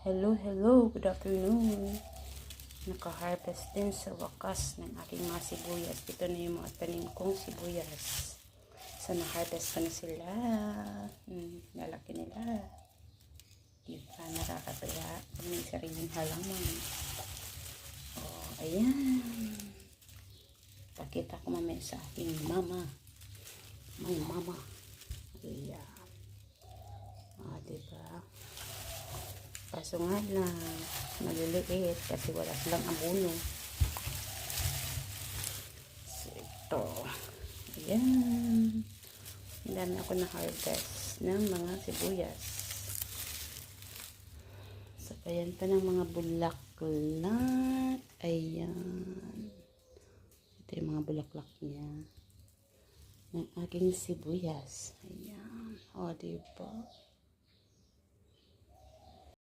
Hello, hello, good afternoon. Naka-harvest din sa wakas ng aking mga sibuyas. Ito na yung mga tanim kong sibuyas. So, na-harvest ko na sila. Lalaki nila. Diba, nakakataya. May sariling halaman. Oh, ayan. Pakita ko mamaya sa aking mama. My mama. Ayan. Diba? Kaso nga lang, maliliit kasi wala silang abono. So, ito. Ayan. Ang dami ako na-harvest ng mga sibuyas. So, ayan pa ng mga bulaklak. Ayan. Ito yung mga bulaklak niya. Ng aking sibuyas. Ayan. O, diba?